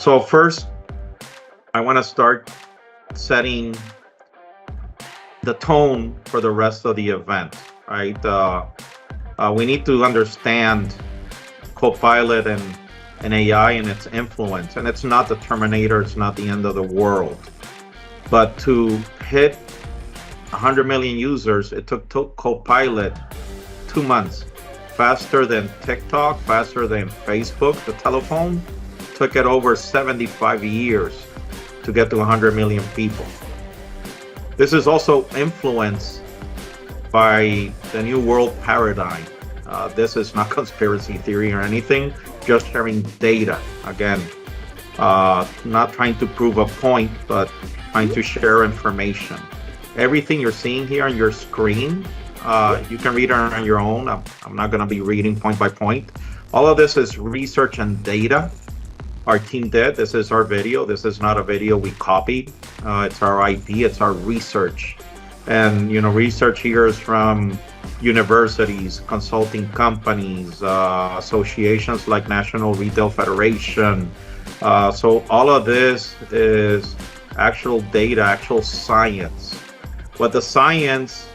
So first, I want to start setting the tone for the rest of the event, right? We need to understand Copilot and AI and its influence. And it's not the Terminator, it's not the end of the world. But to hit 100 million users, it took Copilot 2 months. Faster than TikTok, faster than Facebook, the telephone. Took it over 75 years to get to 100 million people. This is also influenced by the new world paradigm. This is not conspiracy theory or anything, just sharing data. Again, not trying to prove a point, but trying to share information. Everything you're seeing here on your screen, you can read it on your own. I'm not going to be reading point by point. All of this is research and data our team did. This is our video. This is not a video we copied. It's our IP, it's our research. And, research here is from universities, consulting companies, associations like National Retail Federation. So all of this is actual data, actual science. What the science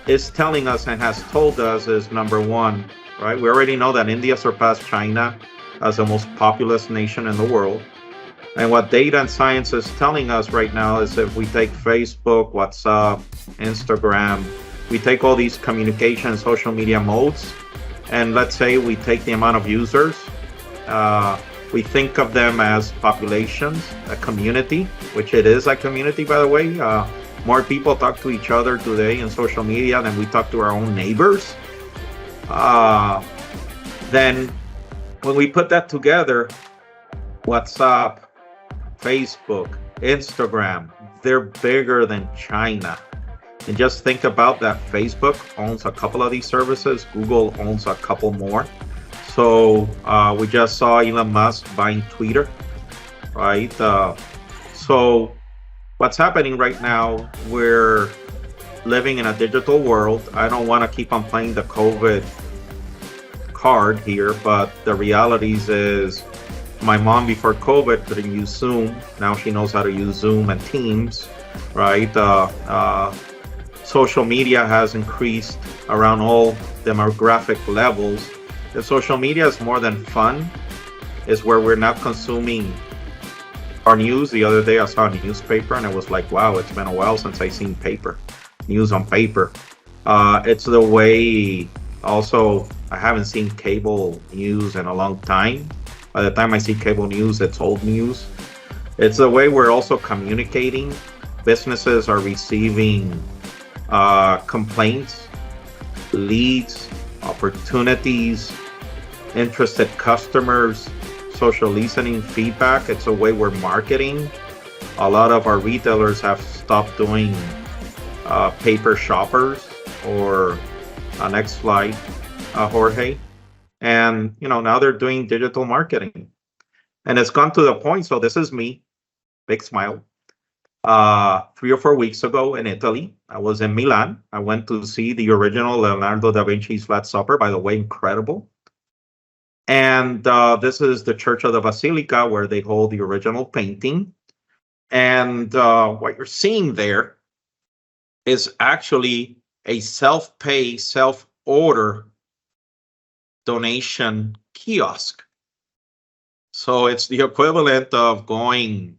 is telling us and has told us is, number one, right? We already know that India surpassed China as the most populous nation in the world. And what data and science is telling us right now is if we take Facebook, WhatsApp, Instagram, we take all these communication social media modes, and let's say we take the amount of users, we think of them as populations, a community, which it is a community, by the way. More people talk to each other today in social media than we talk to our own neighbors. Then when we put that together, WhatsApp, Facebook, Instagram, they're bigger than China. And just think about that. Facebook owns a couple of these services. Google owns a couple more. So we just saw Elon Musk buying Twitter, right? So what's happening right now, we're living in a digital world. I don't want to keep on playing the COVID card here, but the realities is my mom before COVID couldn't use Zoom. Now she knows how to use Zoom and Teams, right? Social media has increased around all demographic levels. If social media is more than fun, is where we're now consuming our news. The other day I saw a newspaper and it was like, wow, it's been a while since I seen news on paper. It's the way also, I haven't seen cable news in a long time. By the time I see cable news, it's old news. It's the way we're also communicating. Businesses are receiving complaints, leads, opportunities, interested customers, social listening, feedback. It's a way we're marketing. A lot of our retailers have stopped doing paper shoppers, or next slide, Jorge. And now they're doing digital marketing. And it's gone to the point, so this is me, big smile. 3 or 4 weeks ago in Italy, I was in Milan. I went to see the original Leonardo da Vinci's Last Supper, by the way, incredible. And this is the Church of the Basilica where they hold the original painting. And what you're seeing there is actually a self-pay, self-order donation kiosk. So it's the equivalent of going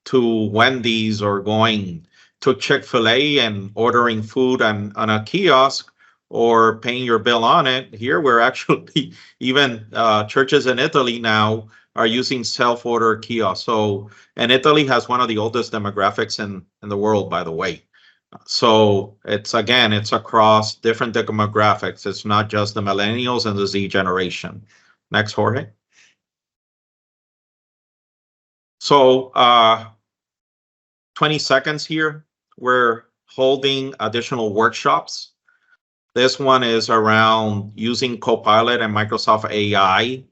to Wendy's or going to Chick-fil-A and ordering food on a kiosk or paying your bill on it. Here we're actually, even churches in Italy now are using self-order kiosks. So, and Italy has one of the oldest demographics in the world, by the way. So it's across different demographics. It's not just the millennials and the Z generation. Next, Jorge. So 20 seconds here. We're holding additional workshops. This one is around using Copilot and Microsoft AI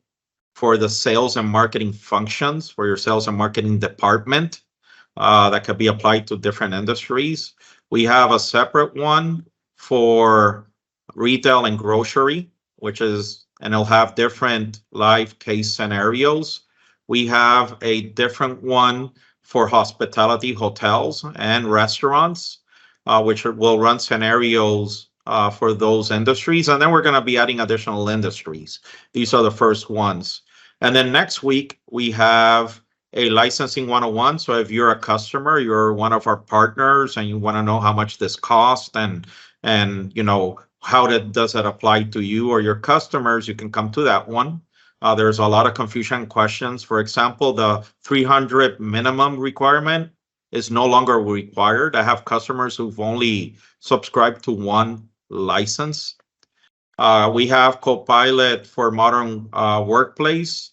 for the sales and marketing functions for your sales and marketing department. That could be applied to different industries. We have a separate one for retail and grocery, and it'll have different live case scenarios We have a different one for hospitality, hotels, and restaurants, which will run scenarios for those industries. And then we're going to be adding additional industries. These are the first ones. And then next week, we have a licensing 101. So if you're a customer, you're one of our partners, and you want to know how much this costs and how does that apply to you or your customers, you can come to that one. There's a lot of confusion and questions. For example, the 300 minimum requirement is no longer required. I have customers who've only subscribed to one license. We have Copilot for Modern Workplace.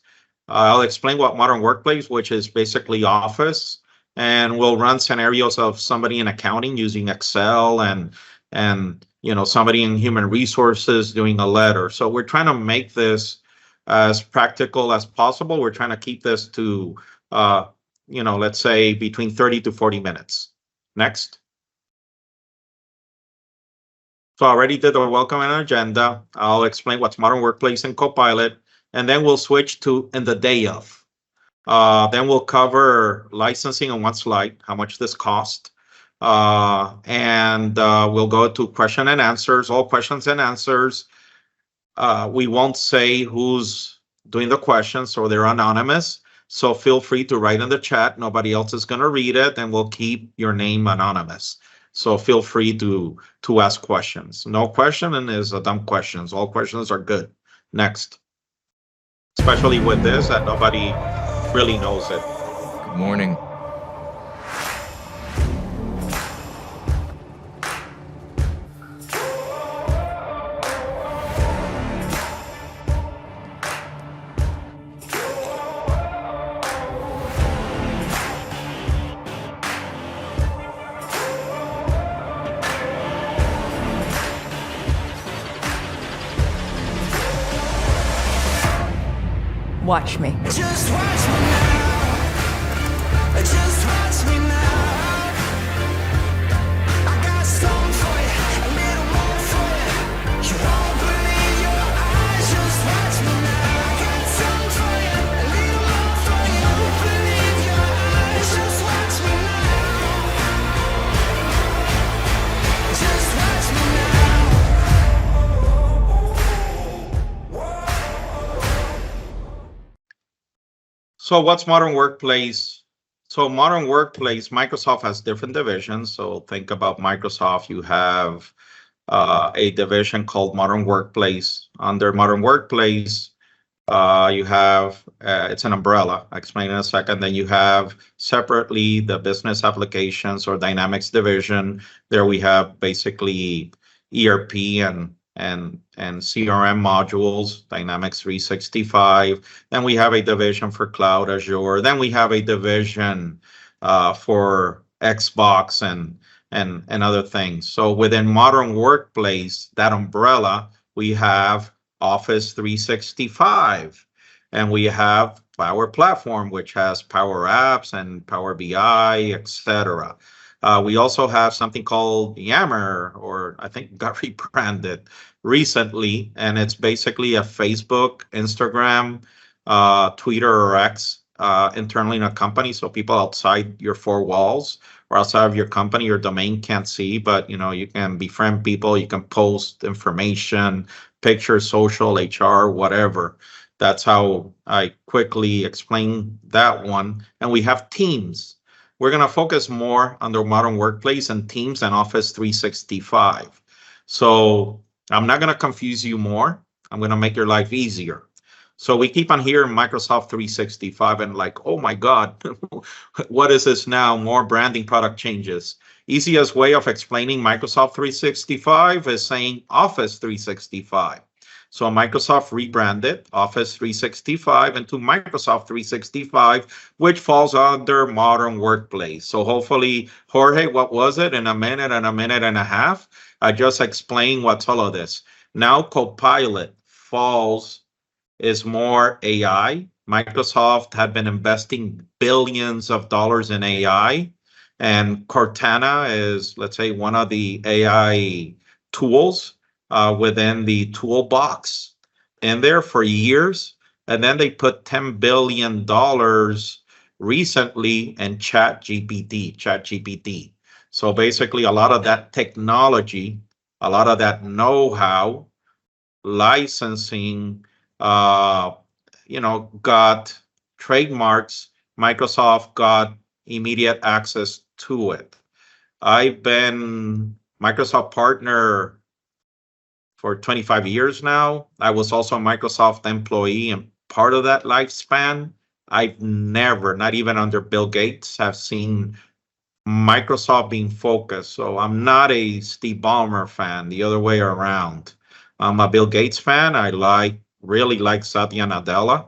I'll explain what Modern Workplace, which is basically Office, and we'll run scenarios of somebody in accounting using Excel and somebody in human resources doing a letter. So we're trying to make this as practical as possible. We're trying to keep this to let's say between 30 to 40 minutes. Next. So I already did the welcome and agenda. I'll explain what's Modern Workplace and Copilot, and then we'll switch to in the day of. Then we'll cover licensing on one slide, how much this cost. And we'll go to question and answers, all questions and answers. We won't say who's doing the questions, so they're anonymous. So feel free to write in the chat. Nobody else is going to read it, and we'll keep your name anonymous. So feel free to ask questions. No question is a dumb question. All questions are good. Next. Especially with this, that nobody really knows it. Good morning. Watch me. Just watch me now. Just watch me now. I got something for you, a little more for you. You won't believe your eyes. Just watch me now. I got something for you, a little more for you. You won't believe your eyes. Just watch me now. Just watch me now. So what's Modern Workplace? So Modern Workplace, Microsoft has different divisions. So think about Microsoft, you have a division called Modern Workplace. Under Modern Workplace, you have, it's an umbrella, I'll explain in a second. Then you have separately the business applications or Dynamics division. There we have basically ERP and CRM modules, Dynamics 365. Then we have a division for Cloud Azure. Then we have a division for Xbox and other things. So within Modern Workplace, that umbrella, we have Office 365, and we have Power Platform, which has Power Apps and Power BI, etc. We also have something called Yammer, or I think got rebranded recently, and it's basically a Facebook, Instagram, Twitter, or X internally in a company. So people outside your four walls or outside of your company, your domain can't see, but you can befriend people, you can post information, pictures, social, HR, whatever. That's how I quickly explain that one. And we have Teams. We're going to focus more on the Modern Workplace and Teams and Office 365. So I'm not going to confuse you more. I'm going to make your life easier. So we keep on hearing Microsoft 365 and like, oh my God, what is this now? More branding, product changes. Easiest way of explaining Microsoft 365 is saying Office 365. So Microsoft rebranded Office 365 into Microsoft 365, which falls under Modern Workplace. So hopefully, Jorge, what was it in a minute and a half? I just explained what's all of this. Now Copilot is more AI. Microsoft had been investing billions of dollars in AI, and Cortana is, let's say, one of the AI tools within the toolbox in there for years. And then they put $10 billion recently in ChatGPT. So basically, a lot of that technology, a lot of that know-how, licensing, uh, got trademarks. Microsoft got immediate access to it. I've been Microsoft partner for 25 years now. I was also a Microsoft employee, and part of that lifespan, I've never, not even under Bill Gates, have seen Microsoft being focused. So I'm not a Steve Ballmer fan, the other way around. I'm a Bill Gates fan. Really like Satya Nadella.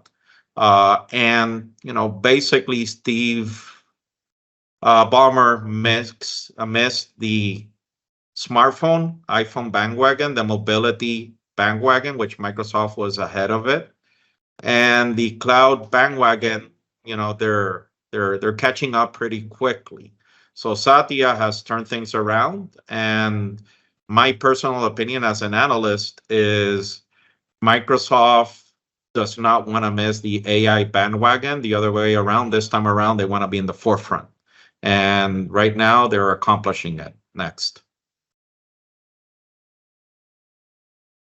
And, basically Steve Ballmer missed the smartphone, iPhone bandwagon, the mobility bandwagon, which Microsoft was ahead of it, and the cloud bandwagon. They're catching up pretty quickly. So Satya has turned things around, and my personal opinion as an analyst is Microsoft does not want to miss the AI bandwagon. The other way around, this time around, they want to be in the forefront. And right now, they're accomplishing it. Next.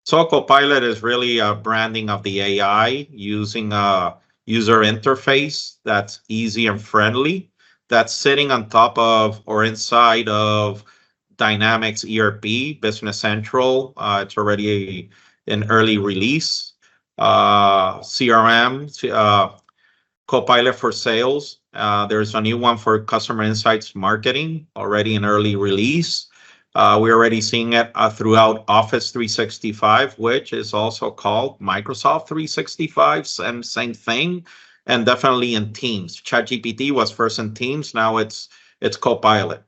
So Copilot is really a branding of the AI using a user interface that's easy and friendly, that's sitting on top of or inside of Dynamics ERP, Business Central. It's already in early release. CRM, Copilot for sales. There's a new one for customer insights marketing, already in early release. We're already seeing it throughout Office 365, which is also called Microsoft 365, same thing, and definitely in Teams. ChatGPT was first in Teams, now it's Copilot.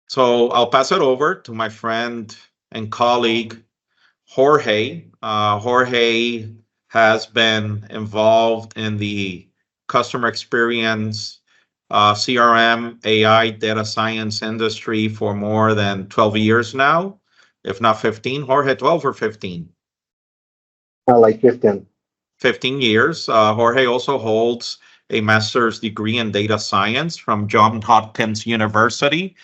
So I'll pass it over to my friend and colleague, Jorge. Jorge has been involved in the customer experience, CRM, AI, data science industry for more than 12 years now, if not 15. Jorge, 12 or 15? Like 15. 15 years. Jorge also holds a master's degree in data science from Johns Hopkins University,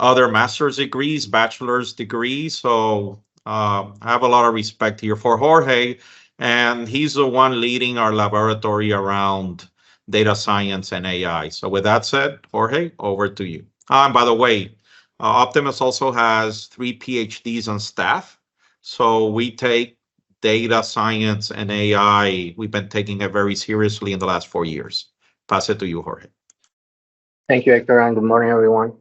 other master's degrees, bachelor's degrees. So I have a lot of respect here for Jorge, and he's the one leading our laboratory around data science and AI. So with that said, Jorge, over to you. And by the way, Optimus also has 3 PhDs on staff. So we take data science and AI, we've been taking it very seriously in the last 4 years. Pass it to you, Jorge. Thank you, Hector, and good morning, everyone.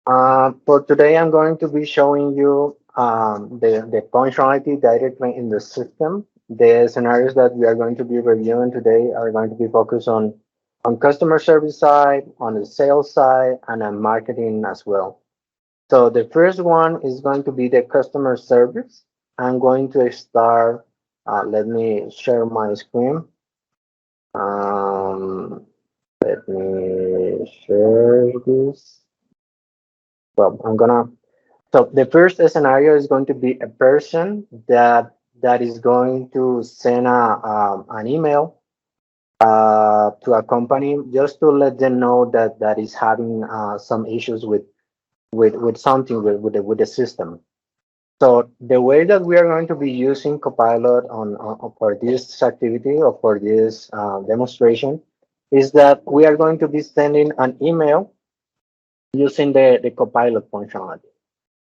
For today, I'm going to be showing you the functionality directly in the system. The scenarios that we are going to be reviewing today are going to be focused on customer service side, on the sales side, and on marketing as well. So the first one is going to be the customer service. I'm going to start, let me share my screen. Let me share this. Well, so the first scenario is going to be a person that is going to send an email to a company just to let them know that is having some issues with something with the system. So the way that we are going to be using Copilot on for this activity or for this demonstration is that we are going to be sending an email using the Copilot functionality.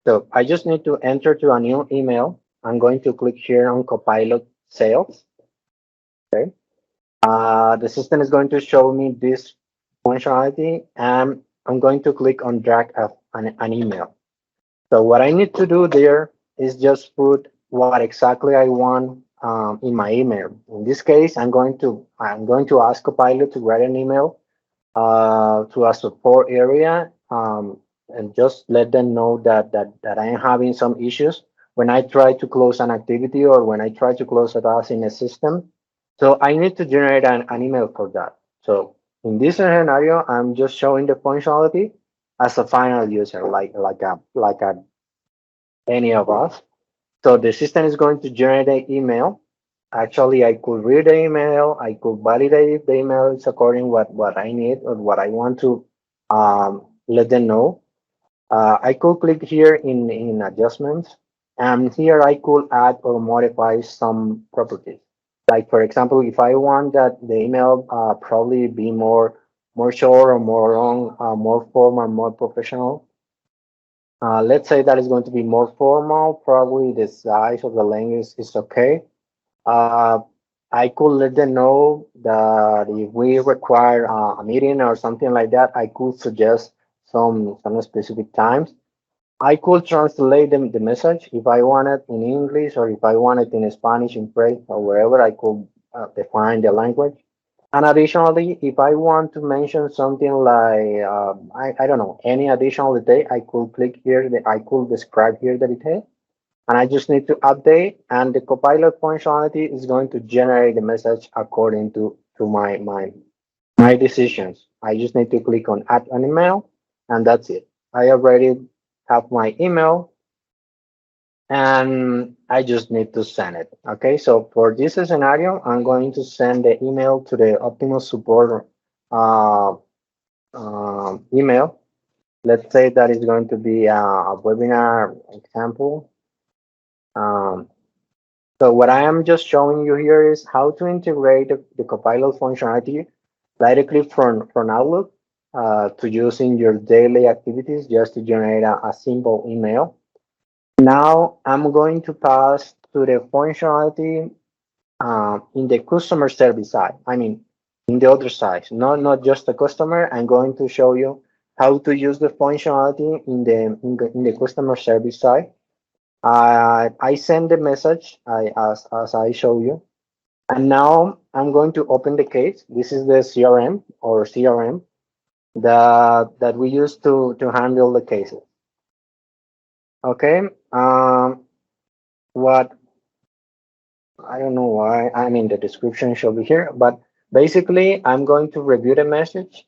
So I just need to enter to a new email. I'm going to click here on Copilot Sales. Okay. The system is going to show me this functionality, and I'm going to click on drag an email. So what I need to do there is just put what exactly I want in my email. In this case, I'm going to ask Copilot to write an email to a support area, and just let them know that I am having some issues when I try to close an activity or when I try to close a task in a system. So I need to generate an email for that. So in this scenario, I'm just showing the functionality as a final user, like any of us. So the system is going to generate an email, Actually, I could read the email. I could validate if the email is according what I need or what I want to let them know. I could click here in adjustments, and here I could add or modify some properties. Like for example, if I want that the email probably be more short or more long, more formal, more professional. Let's say that is going to be more formal. Probably the size of the link is okay. Uh, I could let them know that if we require a meeting or something like that, I could suggest some specific times. I could translate the message if I want it in English or if I want it in Spanish, in French, or wherever I could define the language. And additionally, if I want to mention something like, I don't know, any additional detail, I could click here, I could describe here the detail, and I just need to update, and the Copilot functionality is going to generate the message according to my decisions. I just need to click on add an email, and that's it. I already have my email, and I just need to send it. Okay, so for this scenario, I'm going to send the email to the Optimus support uh, email. Let's say that is going to be a webinar example. Um, so what I am just showing you here is how to integrate the Copilot functionality directly from Outlook to use in your daily activities just to generate a simple email. Now I'm going to pass to the functionality in the customer service side. I mean, in the other side, not just the customer. I'm going to show you how to use the functionality in the customer service side. I send the message as I show you, and now I'm going to open the case. This is the CRM that we use to handle the cases. Okay. What I don't know why. I mean, the description should be here, but basically, I'm going to review the message.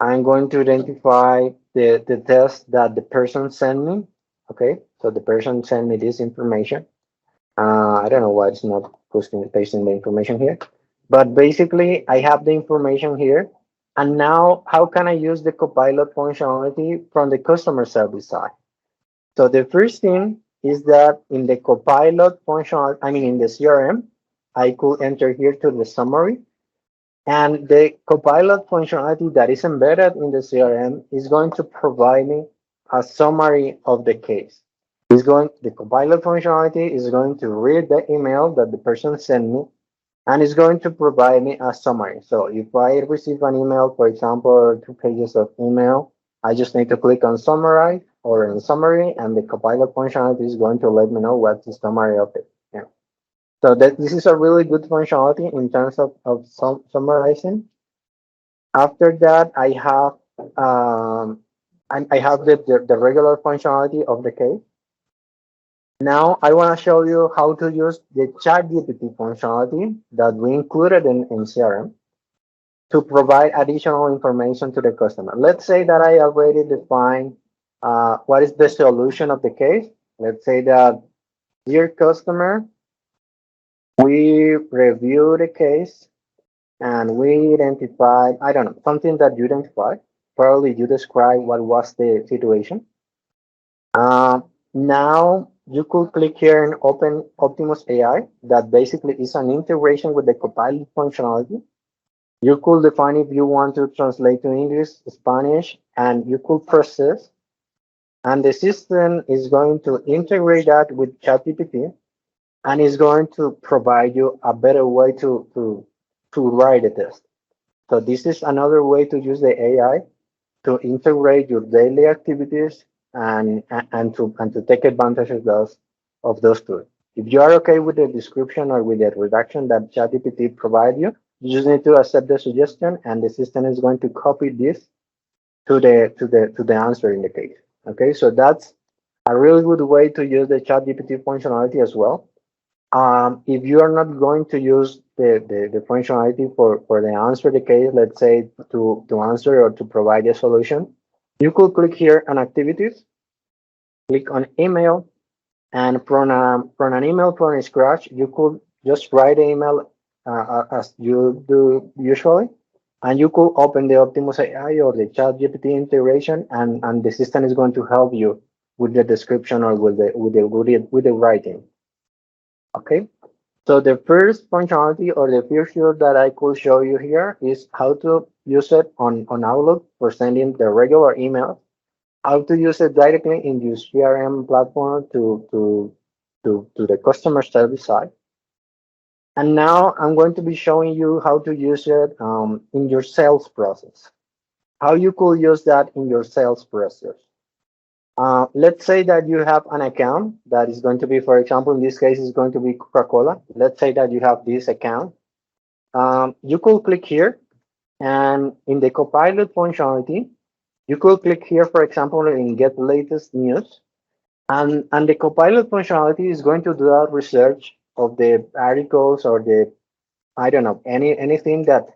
I'm going to identify the test that the person sent me. Okay, so the person sent me this information. I don't know why it's not pasting the information here, but basically, I have the information here. And now, how can I use the Copilot functionality from the customer service side? So the first thing is that in the Copilot function, I mean in the CRM, I could enter here to the summary, and the Copilot functionality that is embedded in the CRM is going to provide me a summary of the case. The Copilot functionality is going to read the email that the person sent me, and it's going to provide me a summary. So if I receive an email, for example, 2 pages of email, I just need to click on summarize or in summary, and the Copilot functionality is going to let me know what's the summary of it. Yeah. So this is a really good functionality in terms of summarizing. After that, I have the regular functionality of the case. Now I want to show you how to use the ChatGPT functionality that we included in CRM to provide additional information to the customer. Let's say that I already defined what is the solution of the case. Let's say that, dear customer, we review the case and we identified, I don't know, something that you identified. Probably you describe what was the situation. Uh, Now you could click here and open Optimus AI. That basically is an integration with the Copilot functionality. You could define if you want to translate to English, Spanish, and you could process. And the system is going to integrate that with ChatGPT and is going to provide you a better way to write a test. So this is another way to use the AI to integrate your daily activities and to take advantage of those tools. If you are okay with the description or with the redaction that ChatGPT provide you, you just need to accept the suggestion, and the system is going to copy this to the answer in the case. Okay, so that's a really good way to use the ChatGPT functionality as well. If you are not going to use the functionality for the answer the case, let's say to answer or to provide a solution, you could click here on activities, click on email, and from an email from scratch, you could just write the email as you do usually, and you could open the Optimus AI or the ChatGPT integration, and the system is going to help you with the description or with the writing. Okay. So the first functionality or the feature that I could show you here is how to use it on Outlook for sending the regular email, how to use it directly in your CRM platform to the customer service side. And now I'm going to be showing you how to use it in your sales process, how you could use that in your sales process. Let's say that you have an account that is going to be, for example, in this case, is going to be Coca-Cola. Let's say that you have this account. You could click here, and in the Copilot functionality, you could click here, for example, in Get Latest News, and the Copilot functionality is going to do that research of the articles or the, I don't know, anything that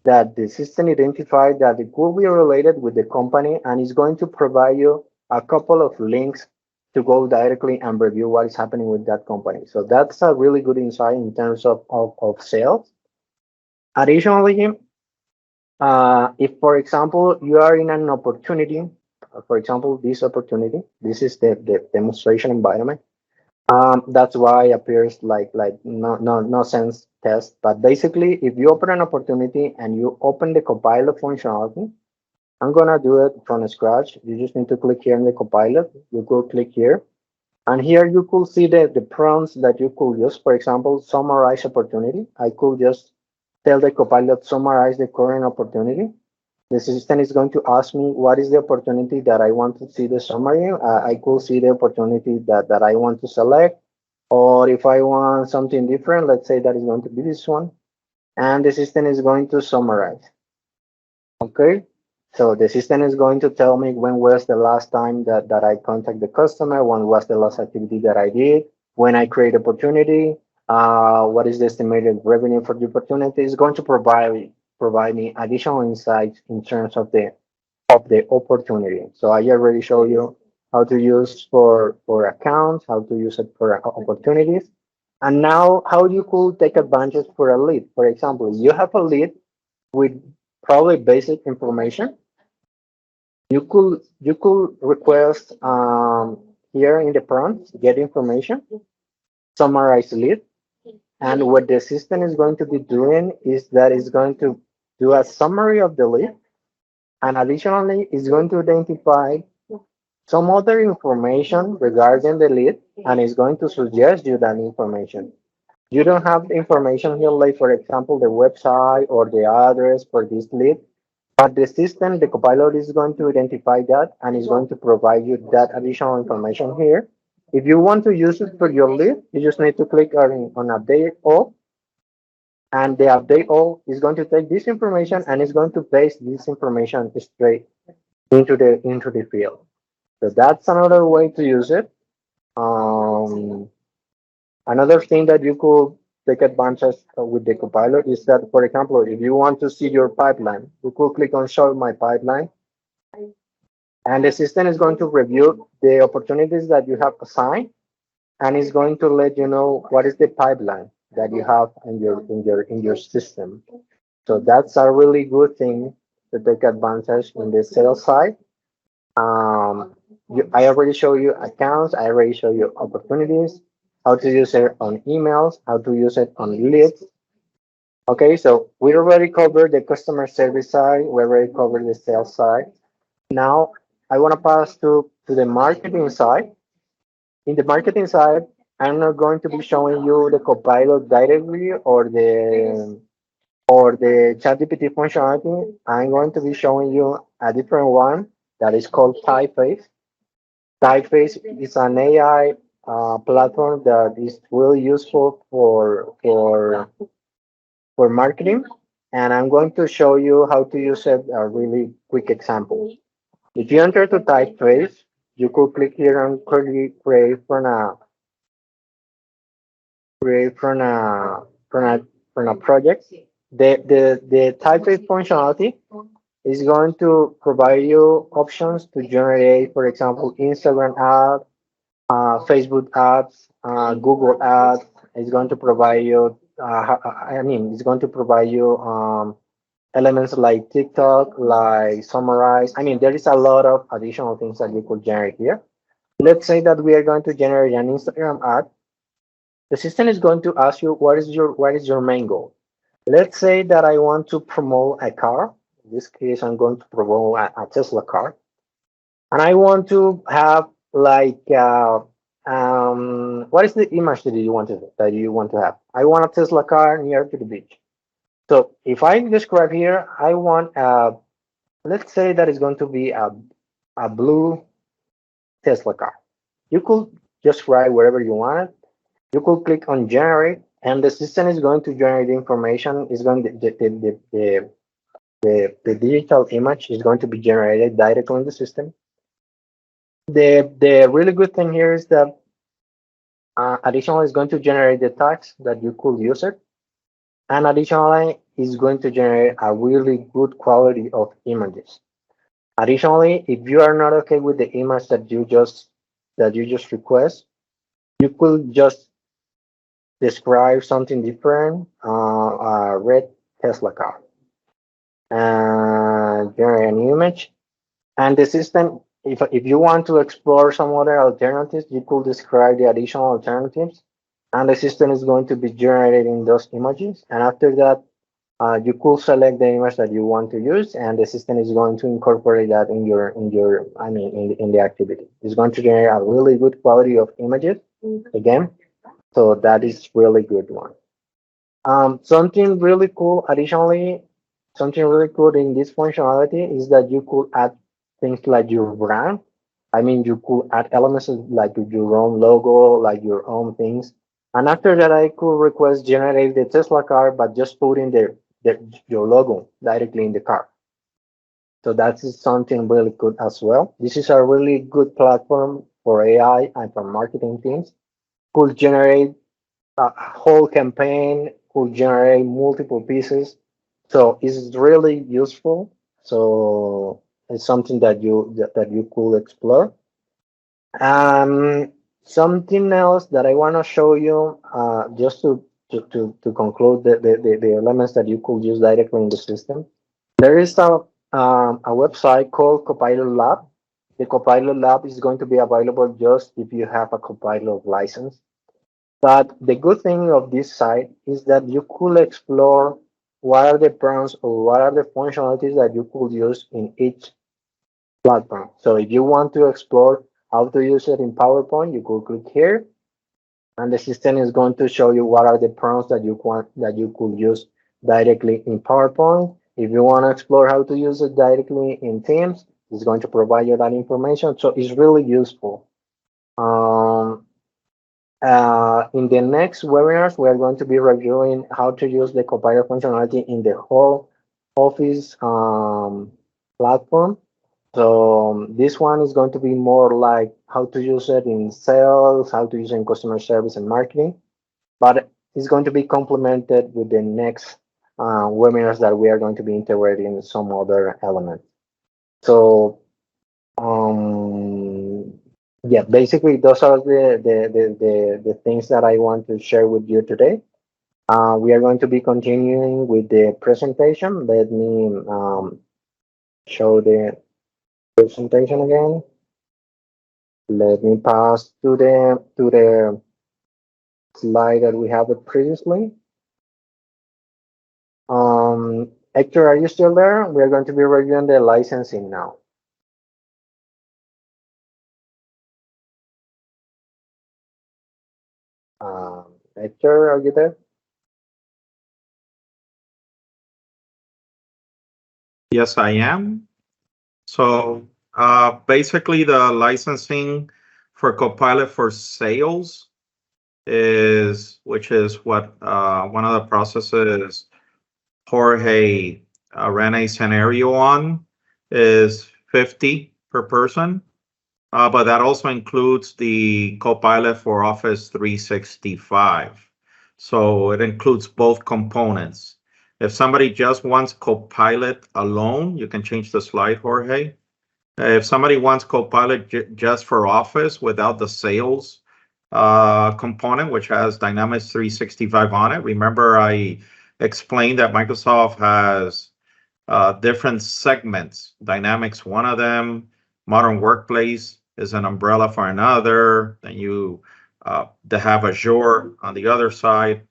the system identified that it could be related with the company, and is going to provide you a couple of links to go directly and review what is happening with that company. So that's a really good insight in terms of sales. Additionally, if, for example, you are in an opportunity, for example, this opportunity, this is the demonstration environment. That's why it appears like no sense test. But basically, if you open an opportunity and you open the Copilot functionality, I'm gonna do it from scratch. You just need to click here in the Copilot. You could click here, and here you could see the prompts that you could use. For example, summarize opportunity. I could just tell the Copilot summarize the current opportunity. The system is going to ask me what is the opportunity that I want to see the summary. I could see the opportunity that I want to select, or if I want something different, let's say that is going to be this one, and the system is going to summarize. Okay, so the system is going to tell me when was the last time that I contact the customer, when was the last activity that I did, when I create opportunity, what is the estimated revenue for the opportunity. It's going to provide me additional insights in terms of the opportunity. So I already showed you how to use for accounts, how to use it for opportunities, and now how you could take advantage for a lead. For example, you have a lead with probably basic information. You could request here in the prompt get information, summarize lead, and what the system is going to be doing is that it's going to do a summary of the lead, and additionally, it's going to identify some other information regarding the lead, and it's going to suggest you that information. You don't have the information here, like for example, the website or the address for this lead, but the system, the Copilot is going to identify that and is going to provide you that additional information here. If you want to use it for your lead, you just need to click on update all, and the update all is going to take this information and is going to paste this information straight into the field. So that's another way to use it. Um, Another thing that you could take advantage with the Copilot is that, for example, if you want to see your pipeline, you could click on Show My Pipeline, and the system is going to review the opportunities that you have assigned, and it's going to let you know what is the pipeline that you have in your system. So that's a really good thing to take advantage in the sales side. I already show you accounts. I already show you opportunities, how to use it on emails, how to use it on leads. Okay, so we already covered the customer service side. We already covered the sales side. Now I want to pass to the marketing side. In the marketing side, I'm not going to be showing you the Copilot directly or the ChatGPT functionality. I'm going to be showing you a different one that is called Typeface. Typeface is an AI platform that is really useful for marketing, and I'm going to show you how to use it. A really quick example. If you enter to Typeface, you could click here and create from a project. The Typeface functionality is going to provide you options to generate, for example, Instagram ads, Facebook ads, Google ads, It's going to provide you. It's going to provide you elements like TikTok, like summarize. I mean, there is a lot of additional things that you could generate here. Let's say that we are going to generate an Instagram ad. The system is going to ask you what is your main goal. Let's say that I want to promote a car. In this case, I'm going to promote a Tesla car, and I want to have like what is the image that you want to have? I want a Tesla car near to the beach. So if I describe here, I want let's say that it's going to be a blue Tesla car. You could just write wherever you want it. You could click on generate, and the system is going to generate information. Is going the digital image is going to be generated directly in the system. The really good thing here is that additionally it's going to generate the tags that you could use it, and additionally it's going to generate a really good quality of images. Additionally, if you are not okay with the image that you just request, you could just describe something different, a red Tesla car, and generate an image. And the system, if you want to explore some other alternatives, you could describe the additional alternatives, and the system is going to be generating those images. And after that, you could select the image that you want to use, and the system is going to incorporate that in the activity. It's going to generate a really good quality of images again. So that is really good one. Something really cool. Additionally, something really cool in this functionality is that you could add things like your brand. I mean, you could add elements like your own logo, like your own things. And after that, I could request generate the Tesla car, but just put in your logo directly in the car. So that is something really good as well. This is a really good platform for AI and for marketing teams. Could generate a whole campaign, could generate multiple pieces. So it's really useful. So it's something that you could explore. Something else that I want to show you, just to conclude the elements that you could use directly in the system. There is a website called Copilot Lab. The Copilot Lab is going to be available just if you have a Copilot license. But the good thing of this site is that you could explore what are the prompts or what are the functionalities that you could use in each platform. So if you want to explore how to use it in PowerPoint, you could click here, and the system is going to show you what are the prompts that you could use directly in PowerPoint. If you want to explore how to use it directly in Teams, it's going to provide you that information. So it's really useful. In the next webinars, we are going to be reviewing how to use the Copilot functionality in the whole Office platform. So this one is going to be more like how to use it in sales, how to use it in customer service and marketing, but it's going to be complemented with the next webinars that we are going to be integrating some other elements. So yeah, basically those are the things that I want to share with you today. We are going to be continuing with the presentation. Let me show the presentation again. Let me pass to the slide that we have previously. Hector, are you still there? We are going to be reviewing the licensing now. Hector, are you there? Yes, I am. So basically, the licensing for Copilot for sales which is what one of the processes Jorge ran a scenario on, is 50 per person. But that also includes the Copilot for Office 365. So it includes both components. If somebody just wants Copilot alone, you can change the slide, Jorge. If somebody wants Copilot just for Office without the sales component, which has Dynamics 365 on it. Remember, I explained that Microsoft has different segments. Dynamics, one of them. Modern Workplace is an umbrella for another. Then you they have Azure on the other side,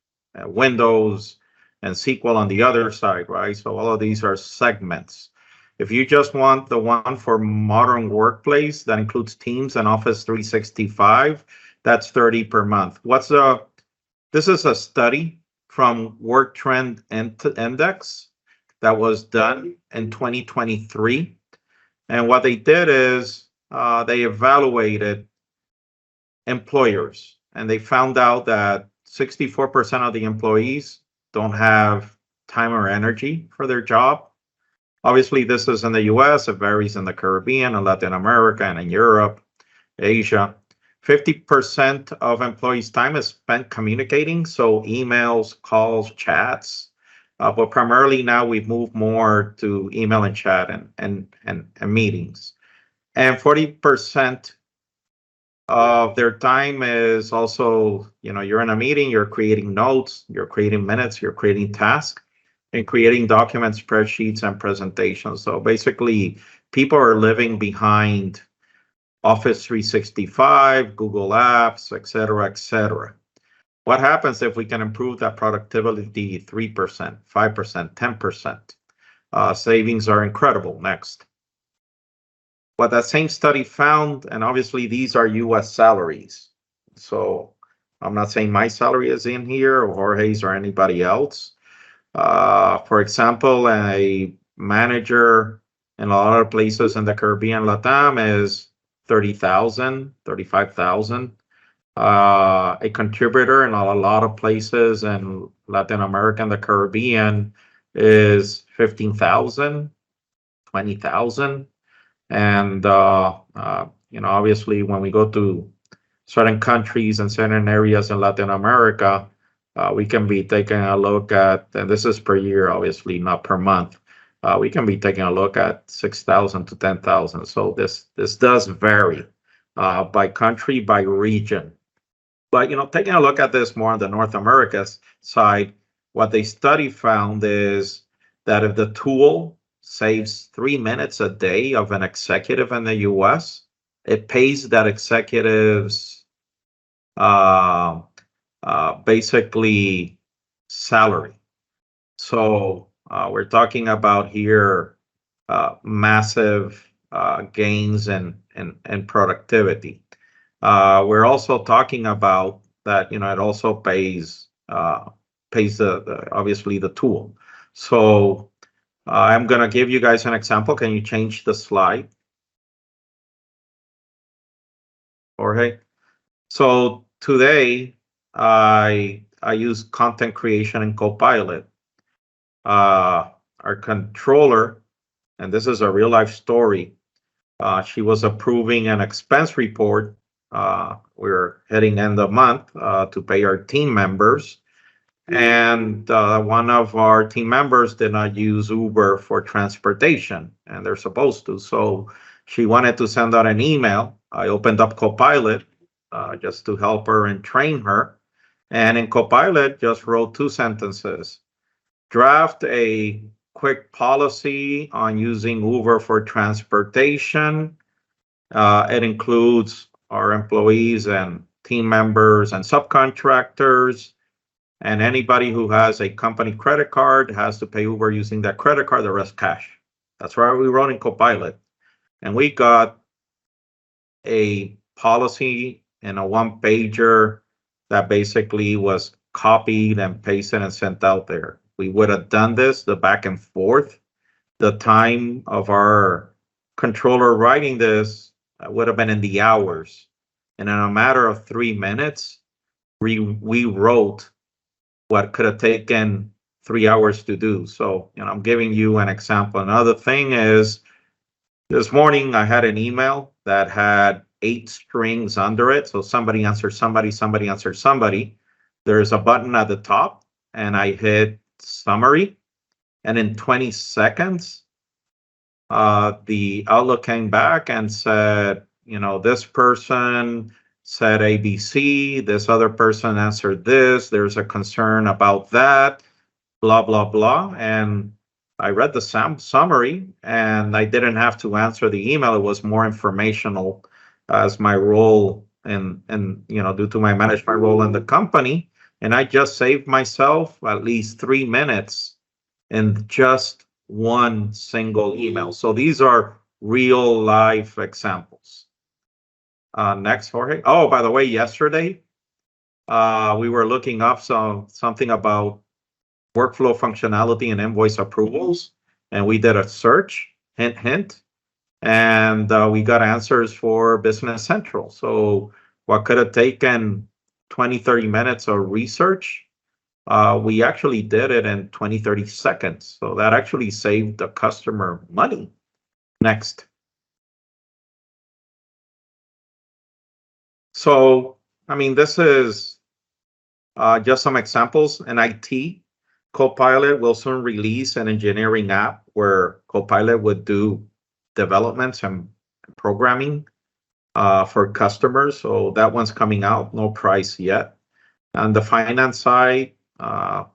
Windows and SQL on the other side, right? So all of these are segments. If you just want the one for Modern Workplace that includes Teams and Office 365, that's 30 per month. This is a study from Work Trend Index that was done in 2023. And what they did is they evaluated employers, and they found out that 64% of the employees don't have time or energy for their job. Obviously, this is in the US, it varies in the Caribbean and Latin America and in Europe, Asia. 50% of employees' time is spent communicating, so emails, calls, chats. But primarily now we've moved more to email and chat and meetings. And 40% of their time is also, you're in a meeting, you're creating notes, you're creating minutes, you're creating tasks, and creating documents, spreadsheets, and presentations. So basically, people are living behind Office 365, Google Apps, et cetera, et cetera. What happens if we can improve that productivity 3%, 5%, 10%? Savings are incredible. Next. What that same study found, and obviously these are US salaries. So I'm not saying my salary is in here or Jorge's or anybody else. For example, a manager in a lot of places in the Caribbean, Latam is 30,000, 35,000. A contributor in a lot of places in Latin America and the Caribbean is 15,000, 20,000. And, obviously when we go to certain countries and certain areas in Latin America, we can be taking a look at, and this is per year, obviously not per month. We can be taking a look at 6,000 to 10,000. So this does vary by country, by region. But taking a look at this more on the North America side, what the study found is that if the tool saves 3 minutes a day of an executive in the US, it pays that executive's basically salary. So we're talking about here massive gains in productivity. We're also talking about that, it also pays obviously the tool. So I'm going to give you guys an example. Can you change the slide? Jorge? So today I use content creation in Copilot. Our controller, and this is a real life story, she was approving an expense report. We're heading end of month to pay our team members. And one of our team members did not use Uber for transportation, and they're supposed to. So she wanted to send out an email. I opened up Copilot just to help her and train her. And in Copilot, just wrote 2 sentences. Draft a quick policy on using Uber for transportation. It includes our employees and team members and subcontractors. And anybody who has a company credit card has to pay Uber using that credit card, the rest cash. That's why we wrote in Copilot. And we got a policy in a 1-pager that basically was copied and pasted and sent out there. We would have done this, the back and forth. The time of our controller writing this would have been in the hours. And in a matter of 3 minutes, we wrote what could have taken 3 hours to do. So, I'm giving you an example. Another thing is, this morning I had an email that had 8 strings under it. So somebody answers somebody, somebody answers somebody. There's a button at the top, and I hit summary. And in 20 seconds, the Outlook came back and said, this person said ABC. This other person answered this. There's a concern about that, blah, blah, blah. And I read the summary, and I didn't have to answer the email. It was more informational as my role and due to my management role in the company. And I just saved myself at least 3 minutes in just one single email. So these are real life examples. Next, Jorge. Oh, by the way, yesterday we were looking up something about workflow functionality and invoice approvals, and we did a search, hint, hint, and we got answers for Business Central. So what could have taken 20, 30 minutes of research, we actually did it in 20, 30 seconds. So that actually saved the customer money. Next. So, I mean, this is just some examples. In IT, Copilot will soon release an engineering app where Copilot would do developments and programming for customers. So that one's coming out, no price yet. On the finance side,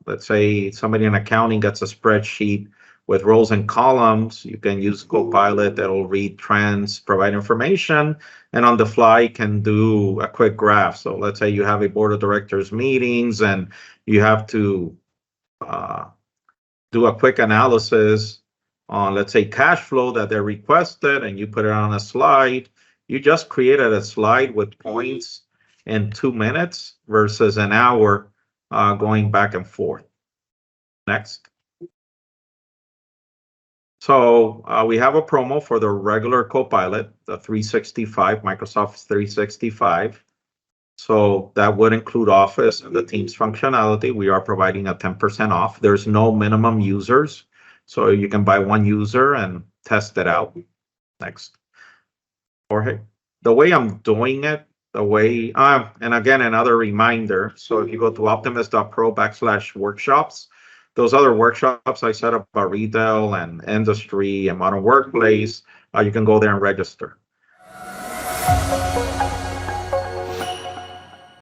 let's say somebody in accounting gets a spreadsheet with rows and columns. You can use Copilot that'll read trends, provide information, and on the fly can do a quick graph. So let's say you have a board of directors meetings and you have to do a quick analysis on, let's say, cash flow that they requested, and you put it on a slide. You just created a slide with points in 2 minutes versus an hour going back and forth. Next. So we have a promo for the regular Copilot, the 365, Microsoft 365. So that would include Office and the Teams functionality. We are providing a 10% off. There's no minimum users, so you can buy one user and test it out. Next. Jorge. The way I'm doing it, and again, another reminder. So if you go to optimus.pro/workshops, those other workshops I set up about retail and industry and modern workplace, you can go there and register.